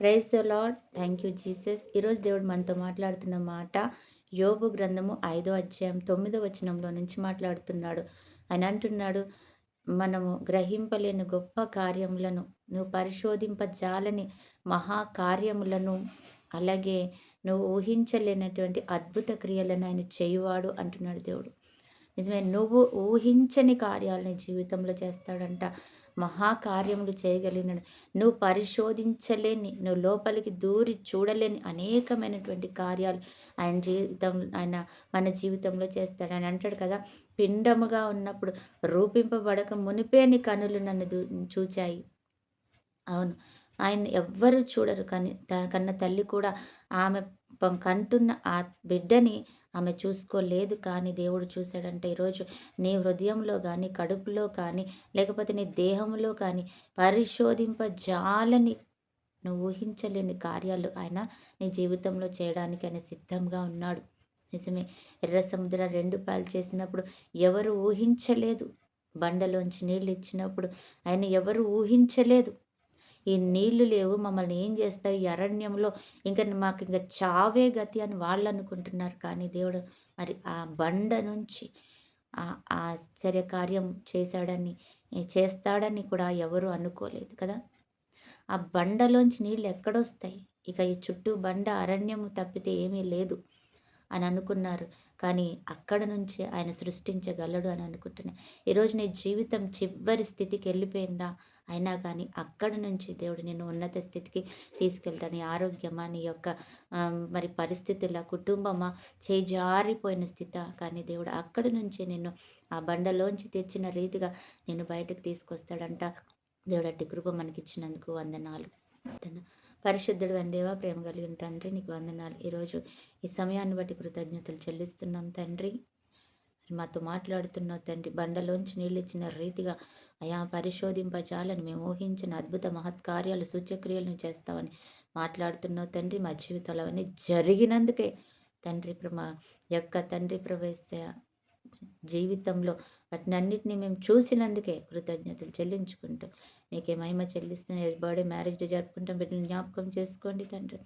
Praise the lord. Thank you Jesus. ఈరోజు దేవుడు మనతో మాట్లాడుతున్న మాట యోబు గ్రంథము 5వ అధ్యాయం 9వ వచనంలో నుంచి మాట్లాడుతున్నాడు. ఆయన అంటున్నాడు, మనము గ్రహింపలేని గొప్ప కార్యములను, నువ్వు పరిశోధింపజాలని మహాకార్యములను, అలాగే నువ్వు ఊహించలేనటువంటి అద్భుత క్రియలను ఆయన చేయువాడు అంటున్నాడు దేవుడు. నిజమే. నువ్వు ఊహించని కార్యాలు నీ జీవితంలో చేస్తాడంట. మహాకార్యములు చేయగలిగినడు. నువ్వు పరిశోధించలేని, నువ్వు లోపలికి దూరి చూడలేని అనేకమైనటువంటి కార్యాలు ఆయన మన జీవితంలో చేస్తాడు. ఆయన అంటాడు కదా! పిండముగా ఉన్నప్పుడు రూపింపబడక మునిపే నీ కనులు నన్ను చూచాయి. అవును. ఆయన్ని ఎవ్వరు చూడరు. కానీ కన్న తల్లి కూడా ఆమె కంటున్న ఆ బిడ్డని ఆమె చూసుకోలేదు. కానీ దేవుడు చూసాడంట. ఈరోజు నీ హృదయంలో గానీ, కడుపులో కానీ, లేకపోతే నీ దేహంలో కానీ పరిశోధింపజాలని నువ్వు ఊహించలేని కార్యాలు ఆయన నీ జీవితంలో చేయడానికి ఆయన సిద్ధంగా ఉన్నాడు. నిజమే. ఎర్ర సముద్రం 2 పాయలు చేసినప్పుడు ఎవరు ఊహించలేదు. బండలోంచి నీళ్ళు ఇచ్చినప్పుడు ఆయన ఎవరు ఊహించలేదు. ఈ నీళ్లు లేవు, మమ్మల్ని ఏం చేస్తావు ఈ అరణ్యంలో, మాకింక చావే గతి అని వాళ్ళనుకుంటున్నారు. కానీ దేవుడు మరి ఆ బండ నుంచి ఆశ్చర్యకార్యం చేస్తాడని కూడా ఎవరు అనుకోలేదు కదా! ఆ బండలోంచి నీళ్ళు ఎక్కడొస్తాయి? ఇక ఈ చుట్టూ బండ అరణ్యము తప్పితే ఏమీ లేదు అని అనుకున్నారు. కానీ అక్కడ నుంచి ఆయన సృష్టించగలడు అని అనుకుంటున్నా. ఈరోజు నీ జీవితం చివరి స్థితికి వెళ్ళిపోయిందా? అయినా కానీ అక్కడి నుంచి దేవుడు నిన్ను ఉన్నత స్థితికి తీసుకెళ్తాడు. నీ ఆరోగ్యమా, నీ యొక్క మరి పరిస్థితుల, కుటుంబమా, చేజారిపోయిన స్థితా, కానీ దేవుడు అక్కడి నుంచి నిన్ను ఆ బండలోంచి తెచ్చిన రీతిగా నిన్ను బయటకు తీసుకొస్తాడంట. దేవుడు అట్టి కృప మనకిచ్చినందుకు వందనాలు. పరిశుద్ధుడు అయిన దేవా, ప్రేమ కలిగిన తండ్రి, నీకు వందనాలు. ఈరోజు ఈ సమయాన్ని బట్టి కృతజ్ఞతలు చెల్లిస్తున్నాం తండ్రి. మాతో మాట్లాడుతున్నావు తండ్రి. బండలోంచి నీళ్ళు ఇచ్చిన రీతిగా అయా పరిశోధింపజాలని మేము ఊహించిన అద్భుత మహత్కార్యాలు, సూచ్యక్రియలను చేస్తామని మాట్లాడుతున్నావు తండ్రి. మా జీవితాలు అవన్నీ జరిగినందుకే తండ్రి, మా యొక్క తండ్రి ప్రవేశ జీవితంలో వాటినన్నిటిని మేము చూసినందుకే కృతజ్ఞతలు చెల్లించుకుంటూ నీకే మహిమ చెల్లిస్తున్న బర్త్డే, మ్యారేజ్ డే జరుపుకుంటాం. బిడ్డలు జ్ఞాపకం చేసుకోండి తండ్రి.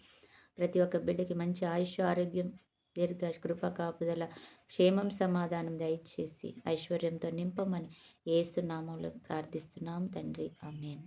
ప్రతి ఒక్క బిడ్డకి మంచి ఆయుష్, ఆరోగ్యం, దీర్ఘ కృప, కాపుదల, క్షేమం, సమాధానం దయచేసి ఐశ్వర్యంతో నింపమని యేసు నామంలో ప్రార్థిస్తున్నాం తండ్రి. ఆమేన్.